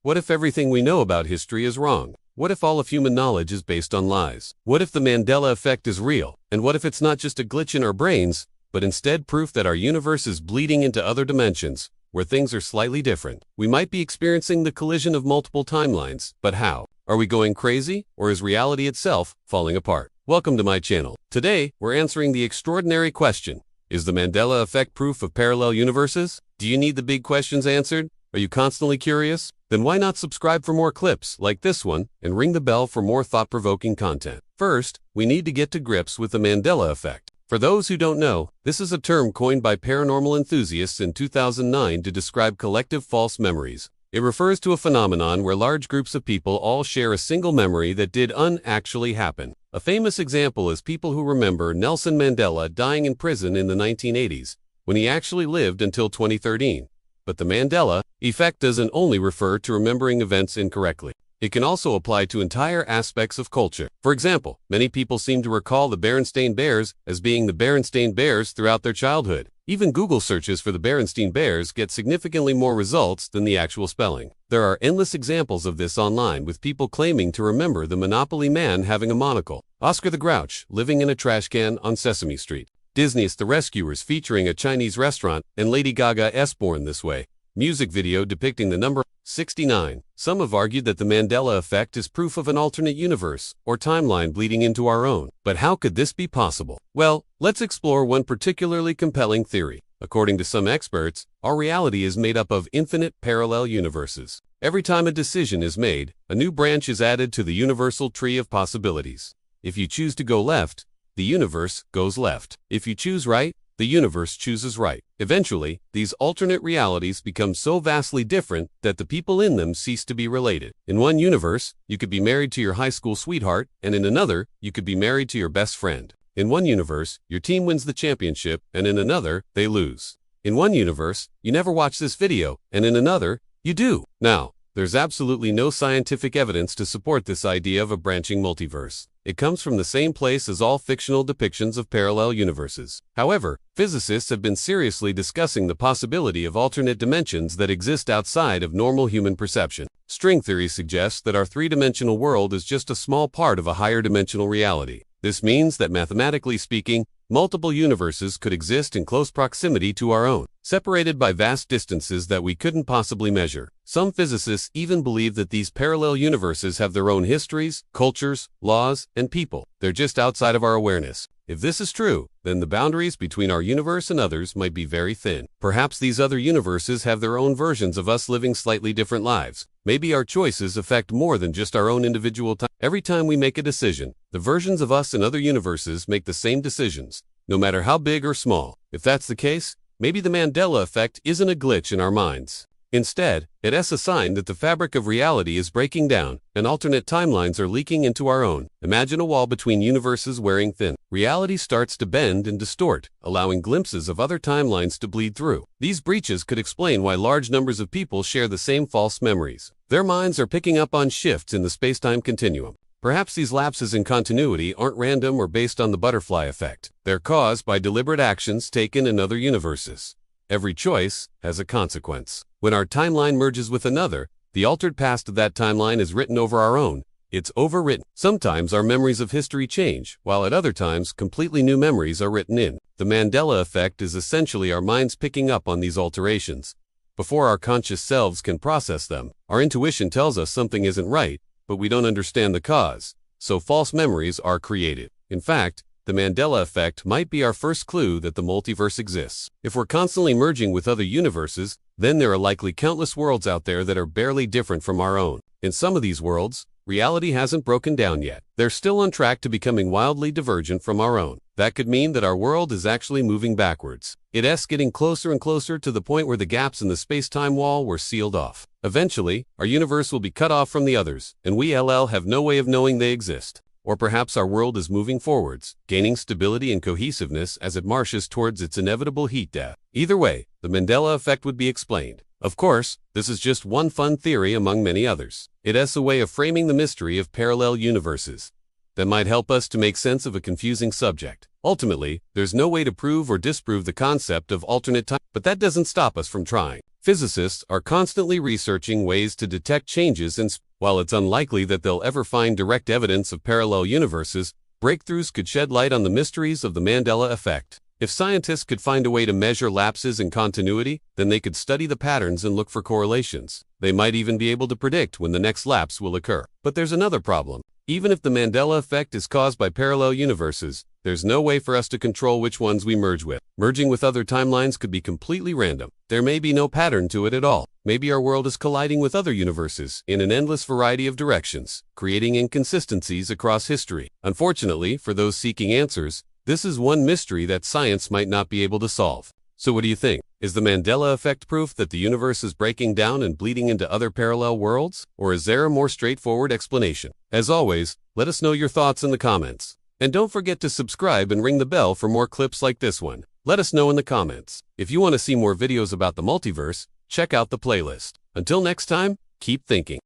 What if everything we know about history is wrong? What if all of human knowledge is based on lies? What if the Mandela Effect is real? And what if it's not just a glitch in our brains, but instead proof that our universe is bleeding into other dimensions, where things are slightly different? We might be experiencing the collision of multiple timelines, but how? Are we going crazy, or is reality itself falling apart? Welcome to my channel. Today, we're answering the extraordinary question: is the Mandela Effect proof of parallel universes? Do you need the big questions answered? Are you constantly curious? Then why not subscribe for more clips like this one and ring the bell for more thought-provoking content? First, we need to get to grips with the Mandela Effect. For those who don't know, this is a term coined by paranormal enthusiasts in 2009 to describe collective false memories. It refers to a phenomenon where large groups of people all share a single memory that did actually happen. A famous example is people who remember Nelson Mandela dying in prison in the 1980s, when he actually lived until 2013. But the Mandela Effect doesn't only refer to remembering events incorrectly. It can also apply to entire aspects of culture. For example, many people seem to recall the Berenstain Bears as being the Berenstain Bears throughout their childhood. Even Google searches for the Berenstain Bears get significantly more results than the actual spelling. There are endless examples of this online, with people claiming to remember the Monopoly Man having a monocle, Oscar the Grouch living in a trash can on Sesame Street, Disney's The Rescuers featuring a Chinese restaurant, and Lady Gaga's Born This Way music video depicting the number 69. Some have argued that the Mandela Effect is proof of an alternate universe or timeline bleeding into our own. But how could this be possible? Well, let's explore one particularly compelling theory. According to some experts, our reality is made up of infinite parallel universes. Every time a decision is made, a new branch is added to the universal tree of possibilities. If you choose to go left, the universe goes left. If you choose right, the universe chooses right. Eventually, these alternate realities become so vastly different that the people in them cease to be related. In one universe, you could be married to your high school sweetheart, and in another, you could be married to your best friend. In one universe, your team wins the championship, and in another, they lose. In one universe, you never watch this video, and in another, you do. Now, there's absolutely no scientific evidence to support this idea of a branching multiverse. It comes from the same place as all fictional depictions of parallel universes. However, physicists have been seriously discussing the possibility of alternate dimensions that exist outside of normal human perception. String theory suggests that our three-dimensional world is just a small part of a higher dimensional reality. This means that, mathematically speaking, multiple universes could exist in close proximity to our own, separated by vast distances that we couldn't possibly measure. Some physicists even believe that these parallel universes have their own histories, cultures, laws, and people. They're just outside of our awareness. If this is true, then the boundaries between our universe and others might be very thin. Perhaps these other universes have their own versions of us living slightly different lives. Maybe our choices affect more than just our own individual time. Every time we make a decision, the versions of us in other universes make the same decisions, no matter how big or small. If that's the case, maybe the Mandela Effect isn't a glitch in our minds. Instead, it's a sign that the fabric of reality is breaking down, and alternate timelines are leaking into our own. Imagine a wall between universes wearing thin. Reality starts to bend and distort, allowing glimpses of other timelines to bleed through. These breaches could explain why large numbers of people share the same false memories. Their minds are picking up on shifts in the space-time continuum. Perhaps these lapses in continuity aren't random or based on the butterfly effect. They're caused by deliberate actions taken in other universes. Every choice has a consequence. When our timeline merges with another, the altered past of that timeline is written over our own. It's overwritten. Sometimes our memories of history change, while at other times completely new memories are written in. The Mandela Effect is essentially our minds picking up on these alterations. Before our conscious selves can process them, our intuition tells us something isn't right, but we don't understand the cause, so false memories are created. In fact, the Mandela Effect might be our first clue that the multiverse exists. If we're constantly merging with other universes, then there are likely countless worlds out there that are barely different from our own. In some of these worlds, reality hasn't broken down yet. They're still on track to becoming wildly divergent from our own. That could mean that our world is actually moving backwards. It's getting closer and closer to the point where the gaps in the space-time wall were sealed off. Eventually, our universe will be cut off from the others, and we have no way of knowing they exist. Or perhaps our world is moving forwards, gaining stability and cohesiveness as it marches towards its inevitable heat death. Either way, the Mandela Effect would be explained. Of course, this is just one fun theory among many others. It's a way of framing the mystery of parallel universes that might help us to make sense of a confusing subject. Ultimately, there's no way to prove or disprove the concept of alternate time, but that doesn't stop us from trying. Physicists are constantly researching ways to detect changes in space. While it's unlikely that they'll ever find direct evidence of parallel universes, breakthroughs could shed light on the mysteries of the Mandela Effect. If scientists could find a way to measure lapses in continuity, then they could study the patterns and look for correlations. They might even be able to predict when the next lapse will occur. But there's another problem. Even if the Mandela Effect is caused by parallel universes, there's no way for us to control which ones we merge with. Merging with other timelines could be completely random. There may be no pattern to it at all. Maybe our world is colliding with other universes in an endless variety of directions, creating inconsistencies across history. Unfortunately, for those seeking answers, this is one mystery that science might not be able to solve. So what do you think? Is the Mandela Effect proof that the universe is breaking down and bleeding into other parallel worlds? Or is there a more straightforward explanation? As always, let us know your thoughts in the comments. And don't forget to subscribe and ring the bell for more clips like this one. Let us know in the comments. If you want to see more videos about the multiverse, check out the playlist. Until next time, keep thinking.